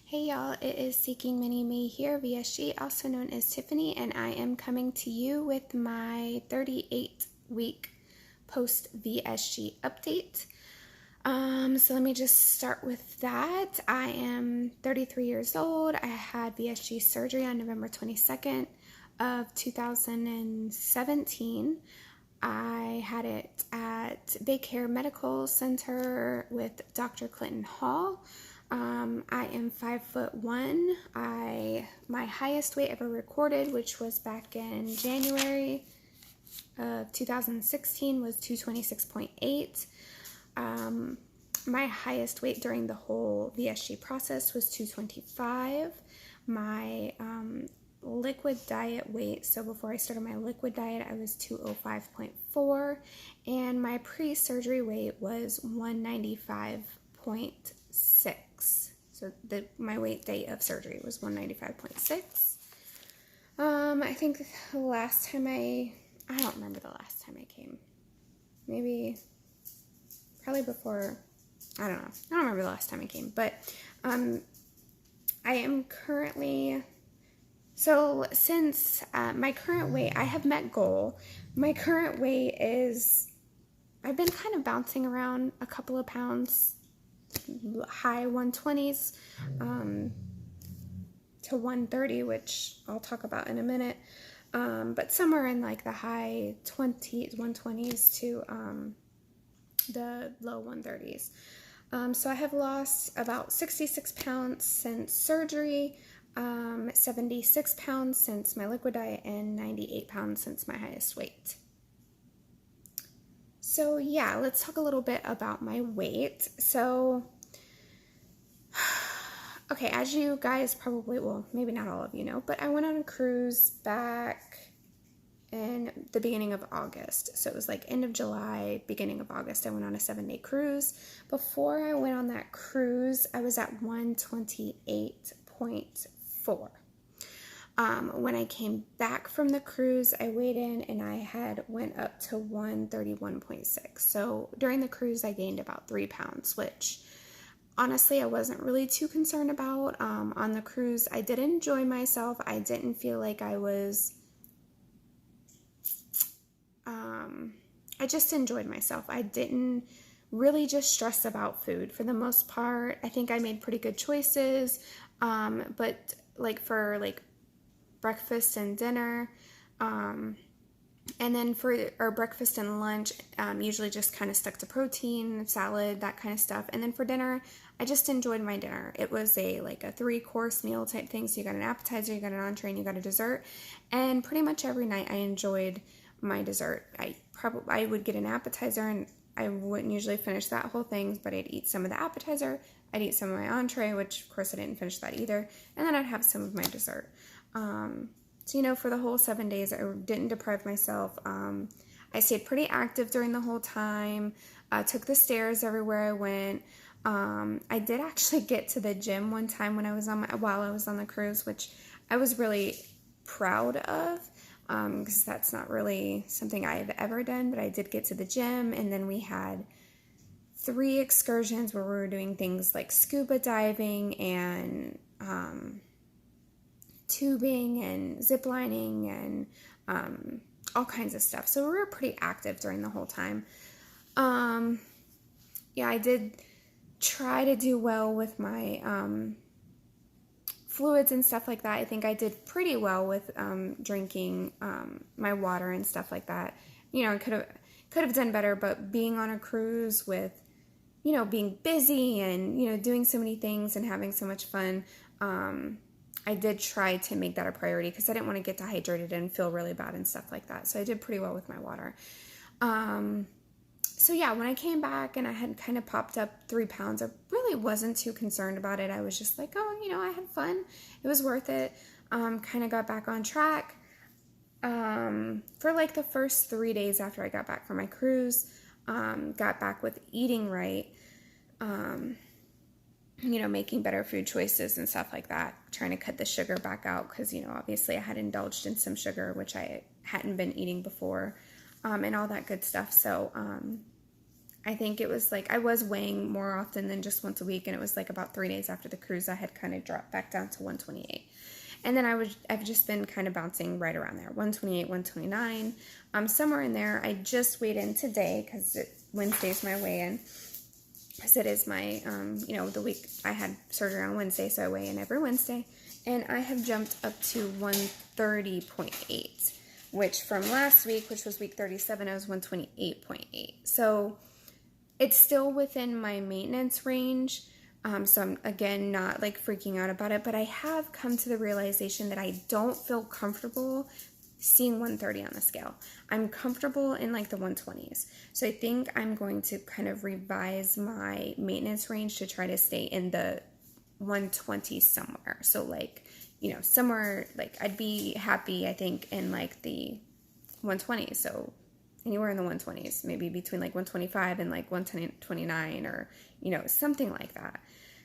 Hey y'all, it is Seeking Mini Me here, VSG, also known as Tiffany, and I am coming to you with my 38-week post-VSG update. So let me just start with that. I am 33 years old. I had VSG surgery on November 22nd of 2017. I had it at Big Hair Medical Center with Dr. Clinton Hall. I am 5'1". My highest weight ever recorded, which was back in January of 2016, was 226.8. My highest weight during the whole VSG process was 225. My liquid diet weight, so before I started my liquid diet, I was 205.4, and my pre-surgery weight was 195.6. So my weight date of surgery was 195.6. I think the last time I don't remember the last time I came. Probably before, I don't know. I don't remember the last time I came, but I am currently, so since my current weight, I have met goal. My current weight is, I've been kind of bouncing around a couple of pounds, high 120s to 130, which I'll talk about in a minute, but somewhere in like the high 120s to the low 130s. So I have lost about 66 pounds since surgery, 76 pounds since my liquid diet, and 98 pounds since my highest weight. So yeah, let's talk a little bit about my weight. So, okay, as you guys probably, well, maybe not all of you know, but I went on a cruise back in the beginning of August. So it was like end of July, beginning of August, I went on a 7-day cruise. Before I went on that cruise, I was at 128.4. When I came back from the cruise, I weighed in and I had went up to 131.6. So during the cruise, I gained about 3 pounds, which honestly, I wasn't really too concerned about. On the cruise, I did enjoy myself. I didn't feel like I was, I just enjoyed myself. I didn't really just stress about food for the most part. I think I made pretty good choices, but like for like breakfast and dinner, and then for our breakfast and lunch, usually just kind of stuck to protein, salad, that kind of stuff. And then for dinner, I just enjoyed my dinner. It was like a 3-course meal type thing. So you got an appetizer, you got an entree, and you got a dessert. And pretty much every night I enjoyed my dessert. I would get an appetizer, and I wouldn't usually finish that whole thing, but I'd eat some of the appetizer, I'd eat some of my entree, which of course I didn't finish that either, and then I'd have some of my dessert. So, for the whole 7 days, I didn't deprive myself. I stayed pretty active during the whole time. Took the stairs everywhere I went. I did actually get to the gym one time while I was on the cruise, which I was really proud of, because that's not really something I've ever done, but I did get to the gym. And then we had 3 excursions where we were doing things like scuba diving and tubing and zip lining and all kinds of stuff. So we were pretty active during the whole time. Yeah, I did try to do well with my fluids and stuff like that. I think I did pretty well with drinking my water and stuff like that. I could have done better, but being on a cruise with, being busy and, doing so many things and having so much fun, I did try to make that a priority because I didn't want to get dehydrated and feel really bad and stuff like that. So I did pretty well with my water. So yeah, when I came back and I had kind of popped up 3 pounds, I really wasn't too concerned about it. I was just like, oh, I had fun. It was worth it. Kind of got back on track. For like the first 3 days after I got back from my cruise, got back with eating right. Making better food choices and stuff like that, trying to cut the sugar back out because, obviously I had indulged in some sugar, which I hadn't been eating before, and all that good stuff. So I think it was like I was weighing more often than just once a week, and it was like about 3 days after the cruise I had kind of dropped back down to 128. And then I've just been kind of bouncing right around there, 128, 129, somewhere in there. I just weighed in today because Wednesday's my weigh-in. Because it is my, the week I had surgery on Wednesday, so I weigh in every Wednesday. And I have jumped up to 130.8, which from last week, which was week 37, I was 128.8. So it's still within my maintenance range. So I'm, again, not like freaking out about it, but I have come to the realization that I don't feel comfortable seeing 130 on the scale. I'm comfortable in like the 120s. So I think I'm going to kind of revise my maintenance range to try to stay in the 120s somewhere. So like, somewhere like I'd be happy, I think, in like the 120s. So anywhere in the 120s, maybe between like 125 and like 129 or, something like that.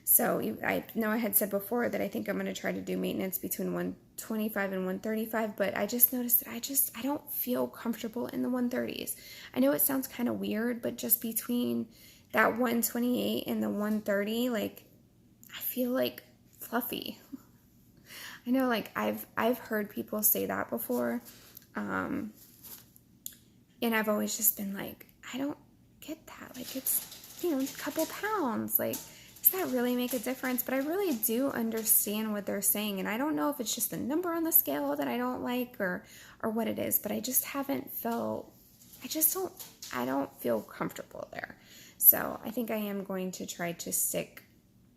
So I know I had said before that I think I'm going to try to do maintenance between 125 and 135, but I just noticed that I don't feel comfortable in the 130s. I know it sounds kind of weird, but just between that 128 and the 130, like I feel like fluffy. I know like I've heard people say that before. And I've always just been like, I don't get that. Like it's, a couple pounds. Like, does that really make a difference? But I really do understand what they're saying. And I don't know if it's just the number on the scale that I don't like or what it is, but I just haven't felt, I don't feel comfortable there. So I think I am going to try to stick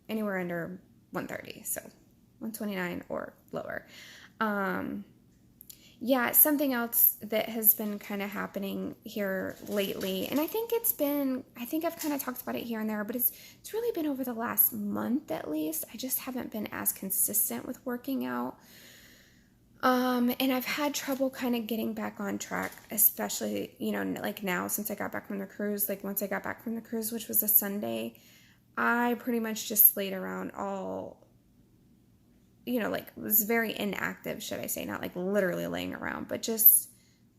anywhere under 130. So 129 or lower. Yeah, something else that has been kind of happening here lately, and I think I've kind of talked about it here and there, but it's really been over the last month at least. I just haven't been as consistent with working out. And I've had trouble kind of getting back on track, especially, like now since I got back from the cruise. Like once I got back from the cruise, which was a Sunday, I pretty much just laid around all, like was very inactive, should I say, not like literally laying around, but just,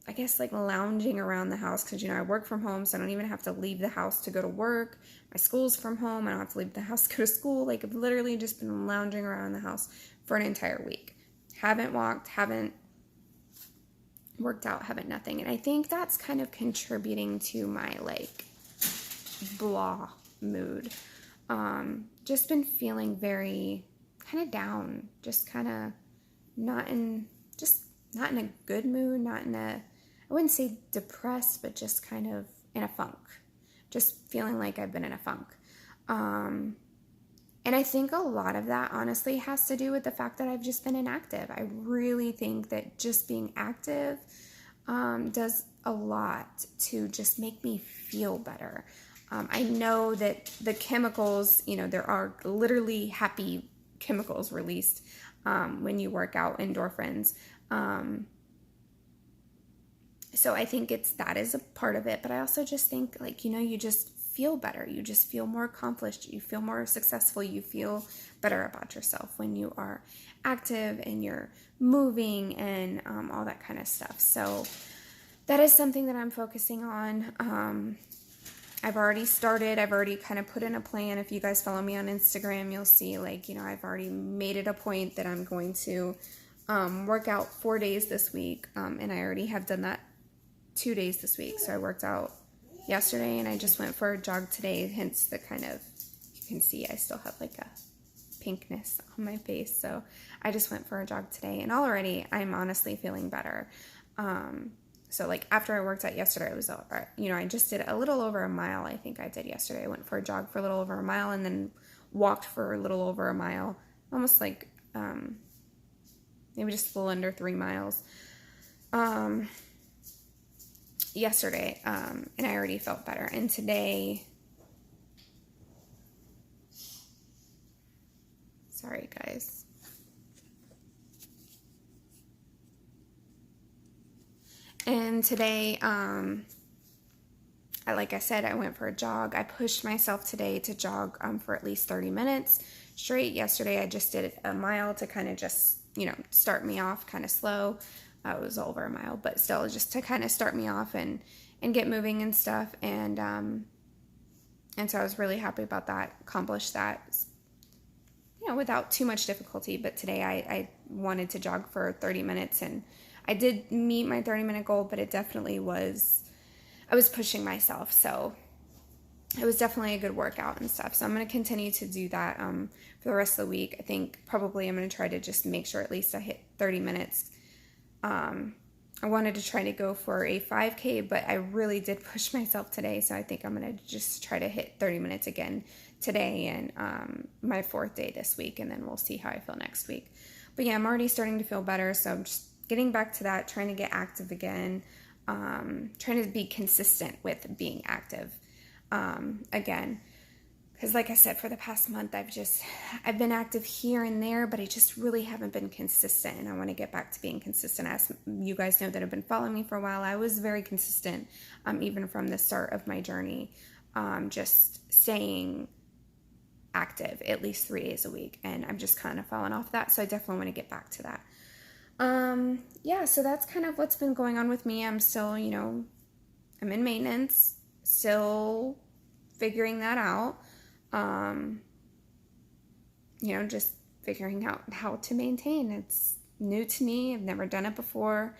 I guess, like lounging around the house because, I work from home, so I don't even have to leave the house to go to work. My school's from home. I don't have to leave the house to go to school. Like I've literally just been lounging around the house for an entire week. Haven't walked, haven't worked out, haven't nothing. And I think that's kind of contributing to my like blah mood. Just been feeling very kind of down, just kind of not in a good mood, I wouldn't say depressed, but just kind of in a funk, just feeling like I've been in a funk. And I think a lot of that honestly has to do with the fact that I've just been inactive. I really think that just being active does a lot to just make me feel better. I know that the chemicals, there are literally happy chemicals released when you work out, endorphins. So I think that is a part of it, but I also just think like, you just feel better. You just feel more accomplished. You feel more successful. You feel better about yourself when you are active and you're moving and all that kind of stuff. So that is something that I'm focusing on. I've already kind of put in a plan. If you guys follow me on Instagram, you'll see like, I've already made it a point that I'm going to work out 4 days this week. And I already have done that 2 days this week. So I worked out yesterday and I just went for a jog today. Hence the kind of, you can see I still have like a pinkness on my face. So I just went for a jog today and already I'm honestly feeling better. So like after I worked out yesterday, it was, I just did a little over a mile. I think I did yesterday. I went for a jog for a little over a mile and then walked for a little over a mile, almost like, maybe just a little under 3 miles, yesterday. And I already felt better. And today, sorry guys. And today, like I said, I went for a jog. I pushed myself today to jog for at least 30 minutes straight. Yesterday, I just did a mile to kind of just, start me off kind of slow. It was over a mile, but still just to kind of start me off and get moving and stuff. And And so I was really happy about that, accomplished that, without too much difficulty. But today I wanted to jog for 30 minutes, and I did meet my 30-minute goal, but it definitely was, I was pushing myself. So it was definitely a good workout and stuff. So I'm going to continue to do that for the rest of the week. I think probably I'm going to try to just make sure at least I hit 30 minutes. I wanted to try to go for a 5K, but I really did push myself today. So I think I'm going to just try to hit 30 minutes again today and my 4th day this week. And then we'll see how I feel next week. But yeah, I'm already starting to feel better. So I'm just getting back to that, trying to get active again, trying to be consistent with being active again. Because like I said, for the past month, I've been active here and there, but I just really haven't been consistent. And I want to get back to being consistent. As you guys know that have been following me for a while, I was very consistent, even from the start of my journey, just staying active at least 3 days a week. And I'm just kind of falling off that. So I definitely want to get back to that. Yeah, so that's kind of what's been going on with me. I'm still, I'm in maintenance, still figuring that out. Just figuring out how to maintain. It's new to me. I've never done it before.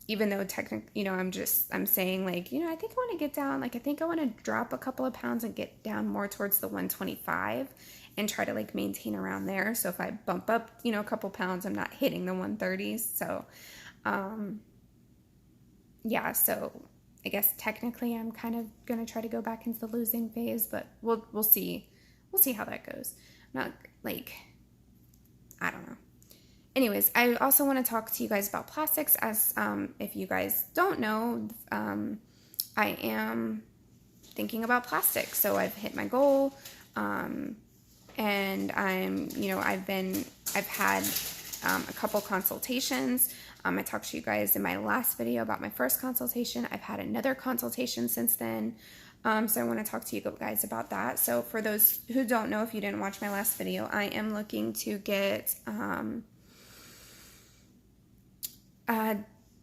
Even though technically, I'm saying like, I think I want to get down, like, I think I want to drop a couple of pounds and get down more towards the 125 and try to like maintain around there. So if I bump up, a couple pounds, I'm not hitting the 130s. So, yeah, so I guess technically I'm kind of going to try to go back into the losing phase, but we'll see. We'll see how that goes. Not like, I don't know. Anyways, I also want to talk to you guys about plastics. As if you guys don't know, I am thinking about plastics. So I've hit my goal, and I've had a couple consultations. I talked to you guys in my last video about my first consultation. I've had another consultation since then. So I want to talk to you guys about that. So for those who don't know, if you didn't watch my last video, I am looking to get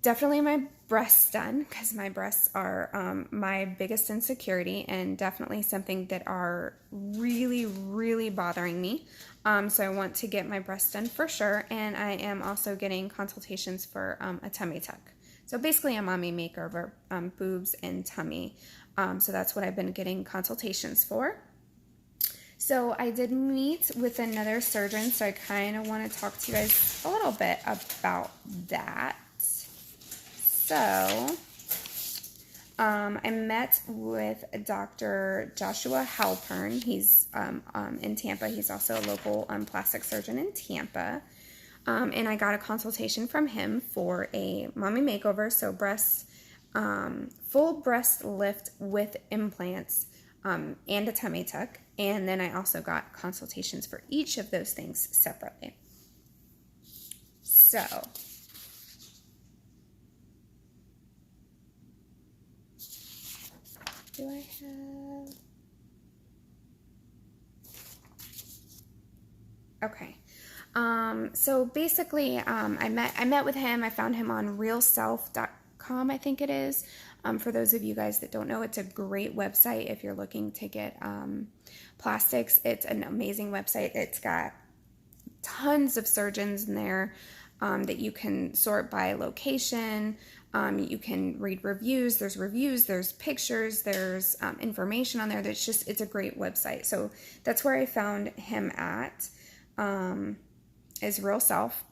definitely my breasts done, because my breasts are my biggest insecurity and definitely something that are really, really bothering me. So I want to get my breasts done for sure. And I am also getting consultations for a tummy tuck. So basically a mommy makeover, boobs and tummy. So that's what I've been getting consultations for. So I did meet with another surgeon, so I kind of want to talk to you guys a little bit about that. So I met with Dr. Joshua Halpern. He's in Tampa. He's also a local plastic surgeon in Tampa. And I got a consultation from him for a mommy makeover, so breasts, full breast lift with implants, and a tummy tuck. And then I also got consultations for each of those things separately. So do I have... Okay. So basically, I met with him. I found him on realself.com, I think it is. For those of you guys that don't know, it's a great website if you're looking to get plastics. It's an amazing website. It's got tons of surgeons in there that you can sort by location. You can read reviews. There's pictures, there's information on there. It's a great website. So that's where I found him at, is Real Self.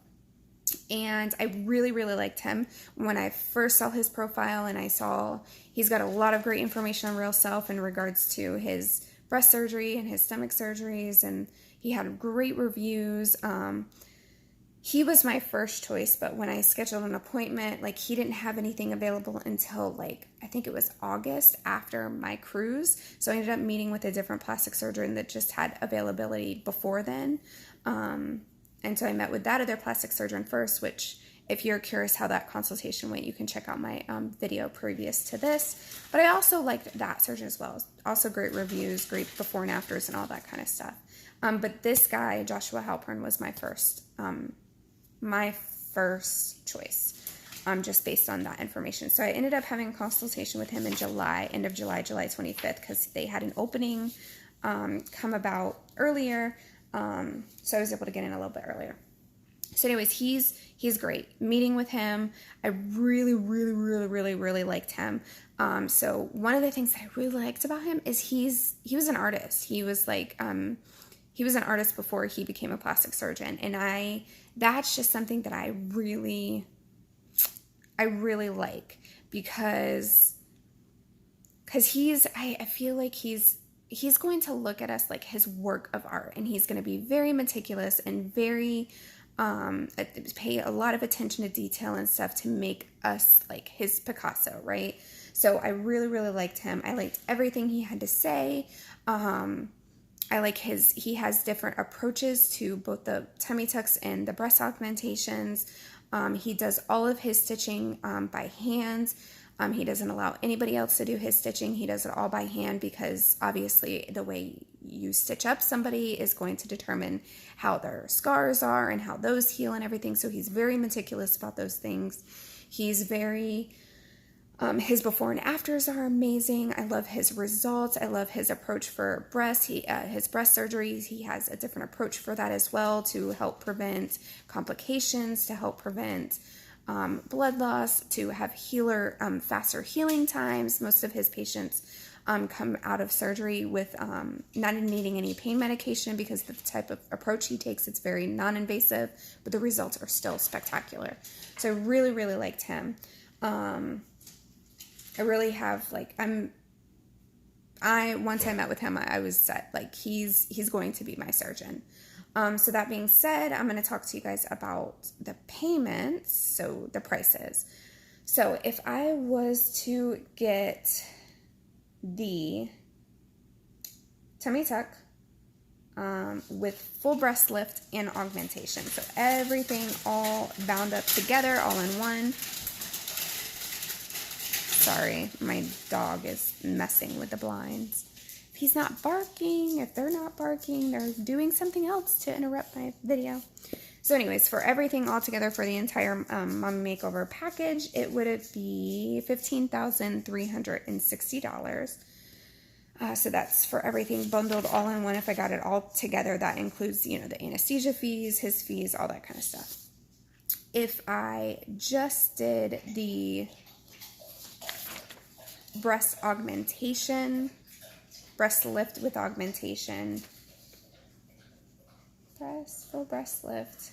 And I really, really liked him when I first saw his profile, and I saw he's got a lot of great information on Real Self in regards to his breast surgery and his stomach surgeries, and he had great reviews. He was my first choice, but when I scheduled an appointment, like, he didn't have anything available until, like, I think it was August after my cruise. So I ended up meeting with a different plastic surgeon that just had availability before then. And so I met with that other plastic surgeon first, which, if you're curious how that consultation went, you can check out my video previous to this. But I also liked that surgeon as well. Also great reviews, great before and afters, and all that kind of stuff. But this guy, Joshua Halpern, was my first choice. just based on that information. So I ended up having a consultation with him in July, end of July, July 25th, because they had an opening come about earlier. So I was able to get in a little bit earlier. So anyways, he's great. Meeting with him, I really, really, really, really, really liked him. So one of the things that I really liked about him is he was an artist. He was an artist before he became a plastic surgeon. And that's just something that I really like, because I feel like he's going to look at us like his work of art, and he's going to be very meticulous and very, pay a lot of attention to detail and stuff to make us like his Picasso, right? So I really, really liked him. I liked everything he had to say. I like he has different approaches to both the tummy tucks and the breast augmentations. He does all of his stitching by hand. He doesn't allow anybody else to do his stitching. He does it all by hand, because obviously the way you stitch up somebody is going to determine how their scars are and how those heal and everything. So he's very meticulous about those things. He's very, his before and afters are amazing. I love his results. I love his approach for breast. His breast surgeries, he has a different approach for that as well, to help prevent complications, to help prevent blood loss, to have faster healing times. Most of his patients come out of surgery with not needing any pain medication, because the type of approach he takes, it's very non-invasive, but the results are still spectacular. So I really, really liked him. I really have, like, once I met with him, I was set, like, he's going to be my surgeon. So that being said, I'm going to talk to you guys about the payments, so the prices. So if I was to get the tummy tuck with full breast lift and augmentation, so everything all bound up together, all in one. Sorry, my dog is messing with the blinds. If he's not barking, if they're not barking, they're doing something else to interrupt my video. So anyways, for everything all together, for the entire Mommy Makeover package, it would be $15,360. So that's for everything bundled all in one. If I got it all together, that includes, the anesthesia fees, his fees, all that kind of stuff. If I just did the breast lift with augmentation, full breast lift,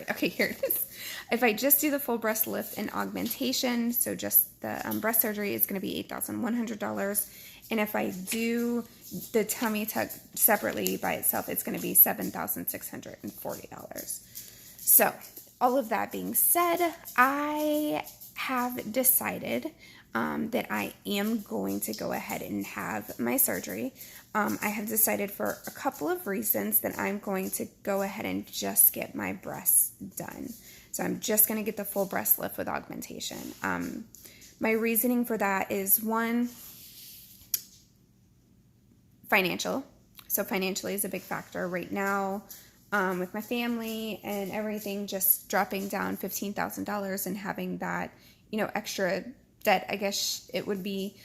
okay, here it is. If I just do the full breast lift and augmentation, so just the breast surgery, it's going to be $8,100. And if I do the tummy tuck separately by itself, it's going to be $7,640. So all of that being said, I have decided that I am going to go ahead and have my surgery. I have decided, for a couple of reasons, that I'm going to go ahead and just get my breasts done. So I'm just going to get the full breast lift with augmentation. My reasoning for that is, one, financial. So financially is a big factor right now, with my family and everything just dropping down $15,000 and having that, extra debt, I guess it would be.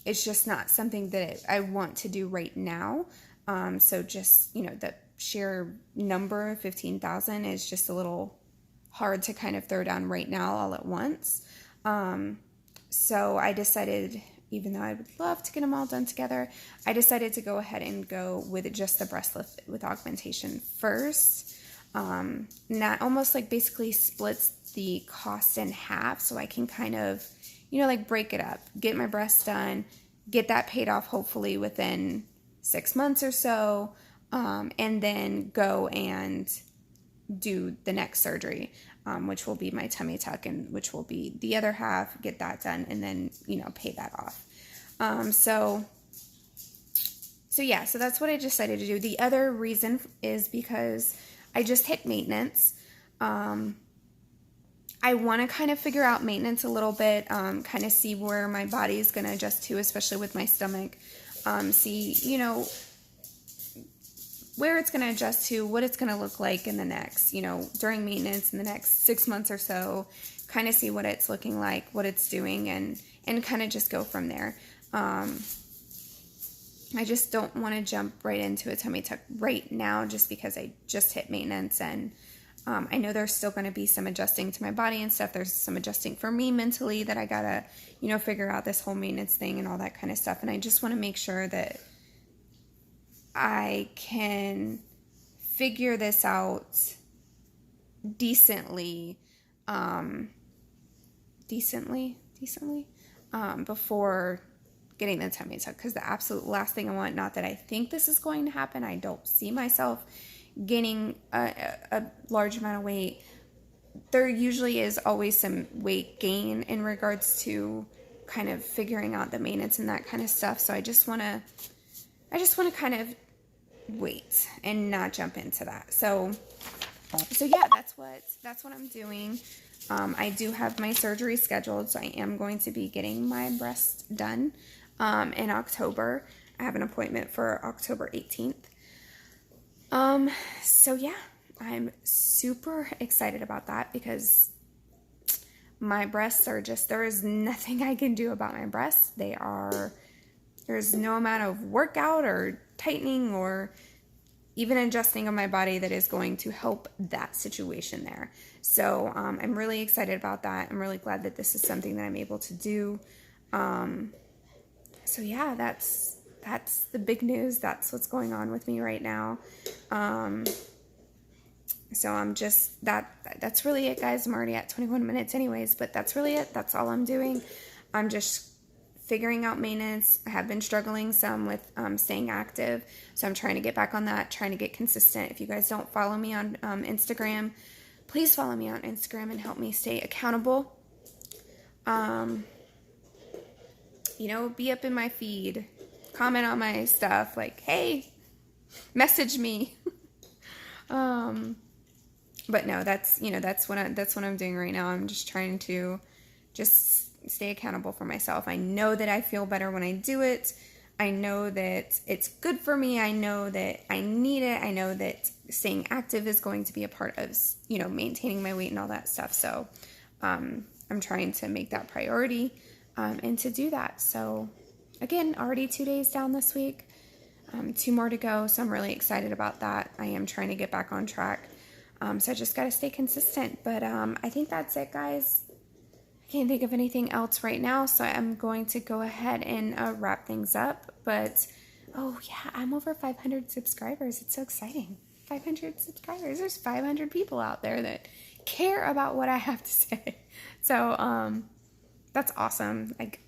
It's just not something that I want to do right now. So just, the sheer number of 15,000 is just a little hard to kind of throw down right now all at once. So I decided, even though I would love to get them all done together, I decided to go ahead and go with just the breast lift with augmentation first. That almost like basically splits the cost in half, so I can kind of, like break it up, get my breasts done, get that paid off hopefully within 6 months or so, and then go and do the next surgery, which will be my tummy tuck, and which will be the other half, get that done, and then, pay that off. So that's what I decided to do. The other reason is because I just hit maintenance. I want to kind of figure out maintenance a little bit, kind of see where my body is going to adjust to, especially with my stomach. see, you know, where it's going to adjust to, what it's going to look like in the next, you know, during maintenance in the next 6 months or so, kind of see what it's looking like, what it's doing, and kind of just go from there. I just don't want to jump right into a tummy tuck right now just because I just hit maintenance, and I know there's still going to be some adjusting to my body and stuff. There's some adjusting for me mentally that I got to, you know, figure out this whole maintenance thing and all that kind of stuff. And I just want to make sure that I can figure this out decently, before getting the tummy tuck, because the absolute last thing I want, not that I think this is going to happen, I don't see myself gaining a large amount of weight. There usually is always some weight gain in regards to kind of figuring out the maintenance and that kind of stuff. So I just want to kind of wait and not jump into that. So yeah, that's what I'm doing. I do have my surgery scheduled, so I am going to be getting my breast done in October. I have an appointment for October 18th. So yeah, I'm super excited about that because my breasts are just, there is nothing I can do about my breasts. There's no amount of workout or tightening or even adjusting of my body that is going to help that situation there. So I'm really excited about that. I'm really glad that this is something that I'm able to do. So yeah, that's the big news. That's what's going on with me right now. So I'm just, that's really it, guys. I'm already at 21 minutes anyways, but that's really it. That's all I'm doing. I'm just figuring out maintenance. I have been struggling some with staying active, so I'm trying to get back on that, trying to get consistent. If you guys don't follow me on Instagram, please follow me on Instagram and help me stay accountable. You know, be up in my feed, comment on my stuff, like, hey, message me. But no, that's what I'm doing right now. I'm just trying to just stay accountable for myself. I know that I feel better when I do it. I know that it's good for me. I know that I need it. I know that staying active is going to be a part of, you know, maintaining my weight and all that stuff. So, I'm trying to make that priority, and to do that. So again, already 2 days down this week, 2 more to go. So I'm really excited about that. I am trying to get back on track. So I just got to stay consistent, but, I think that's it, guys. I can't think of anything else right now. So I'm going to go ahead and, wrap things up, but, oh yeah, I'm over 500 subscribers. It's so exciting. 500 subscribers. There's 500 people out there that care about what I have to say. So, that's awesome. Like,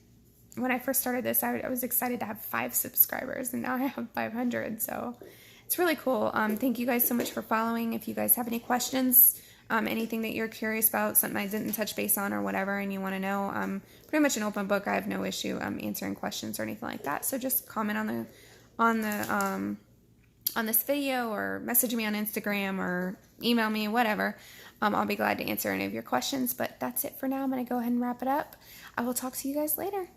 when I first started this, I was excited to have 5 subscribers, and now I have 500. So it's really cool. Thank you guys so much for following. If you guys have any questions, anything that you're curious about, something I didn't touch base on or whatever, and you want to know, I'm pretty much an open book. I have no issue answering questions or anything like that. So just comment on this video, or message me on Instagram, or email me, whatever. I'll be glad to answer any of your questions. But that's it for now. I'm going to go ahead and wrap it up. I will talk to you guys later.